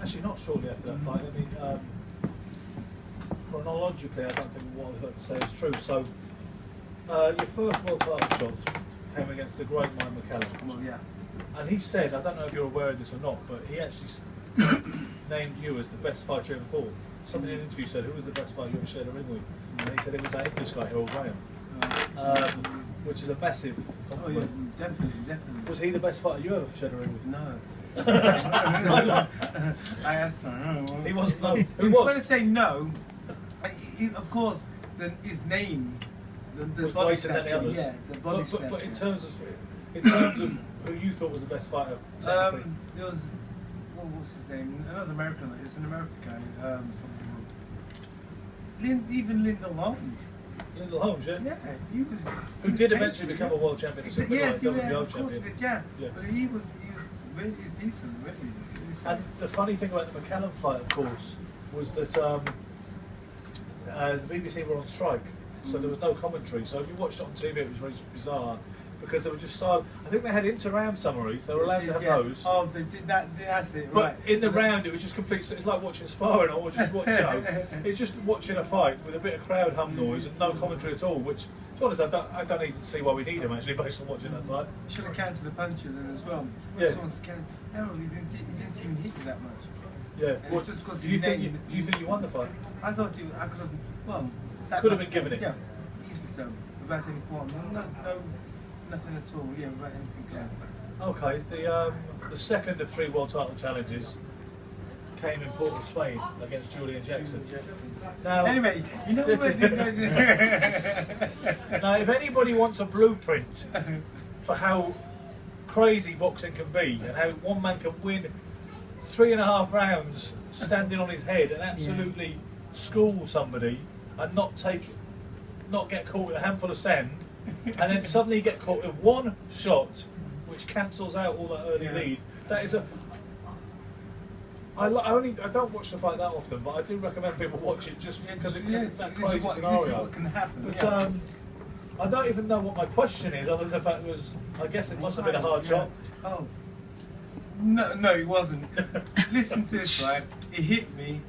Actually, not shortly after that fight. I mean, chronologically, I don't think what I was about to say is true. So, your first world title shot came against the great Mike McCallum. Well, yeah. And he said, I don't know if you're aware of this or not, but he actually named you as the best fighter you ever fought. Somebody in an interview said, who was the best fighter you ever shared a ring with? And he said it was that English guy, Harold Graham. Which is a massive compliment. Oh yeah, definitely. Was he the best fighter you ever shared a ring with? No. I asked him. He wasn't, no. Who When I was? say no, of course, his name, the Was body greater than the snatcher, others. yeah, the body But snatcher. in terms of who you thought was the best fighter, technically? There was, what's his name? Another American. It's an American guy. Even Lyndon Holmes. Lyndon Holmes, yeah? Yeah, he was. Who did eventually become a world champion? Yeah, WBO of course he champion. did. Yeah. Yeah. But he was really decent, really. And the funny thing about the McCallum fight, of course, was that the BBC were on strike, so there was no commentary. So if you watched it on TV, it was really bizarre because they were just silent. I think they had inter-round summaries. They were allowed to have those. Oh, they did that. That's it. But Right. in the round, it was just complete. It's like watching sparring, or just it's just watching a fight with a bit of crowd hum noise and no commentary at all. Which, to be honest, I don't even see why we need them actually, based on watching that fight. Should have counted the punches in as well. Yeah. Someone's Harold, he didn't even hit you that much. Yeah. And it's just because do you think you won the fight? I thought I could have. Well, that Could have much, been given it. Yeah, easily so. Without any qualm. No, nothing at all. Yeah, without anything. Okay. The second of 3 world title challenges came in Port of Spain against Julian Jackson. Now, Anyway, you know what? now, if anybody wants a blueprint for how crazy boxing can be and how one man can win 3.5 rounds standing on his head and absolutely school somebody and not get caught with a handful of sand and then suddenly get caught with one shot which cancels out all that early lead, that is a... I don't watch the fight that often, but I do recommend people watch it just because it's that crazy scenario. This is what can happen. But I don't even know what my question is, other than the fact I guess it must have been a hard shot. Oh. No, it wasn't. Listen to this, right? It hit me.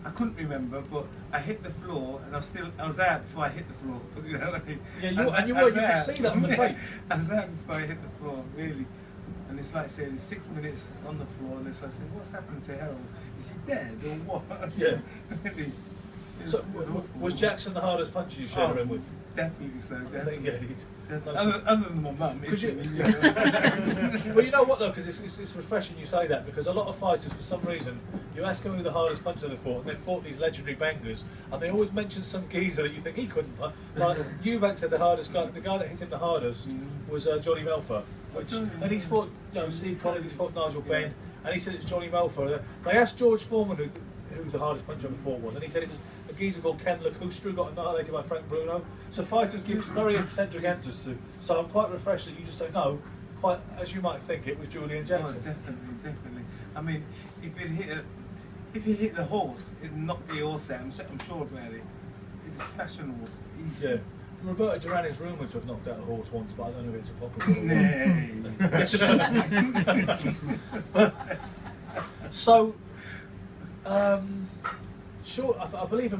I couldn't remember, but I hit the floor, and I was out before I hit the floor. You know what I mean? Yeah, you could see that on the tape. I was out before I hit the floor, really. And it's like saying 6 minutes on the floor, and it's like saying, what's happened to Harold? Is he dead or what? Yeah. Really. So, was Jackson the hardest puncher you shared him with? Definitely so. Definitely. Yeah, Other than my mum. Well, you know what though, because it's refreshing you say that, because a lot of fighters, for some reason, you ask them who the hardest puncher they fought, and they fought these legendary bangers, and they always mention some geezer that you think he couldn't punch. Like Eubank said, the guy that hit him the hardest was Johnny Melfer, and he's fought, Steve Collins, he's fought Nigel Benn, and he said it's Johnny Melfer. They asked George Foreman who the hardest puncher ever fought was, and he said it was a geezer called Ken Lacustre who got annihilated by Frank Bruno. So fighters give very eccentric answers to. So I'm quite refreshed that you just say no, quite as you might think it was Julian Jackson. Oh, definitely. I mean, if he hit the horse, it'd knock the horse out. I'm sure about it. It'd smash the horse easy. Yeah. Roberto Duran is rumoured to have knocked out a horse once, but I don't know if it's apocryphal. So, sure, I believe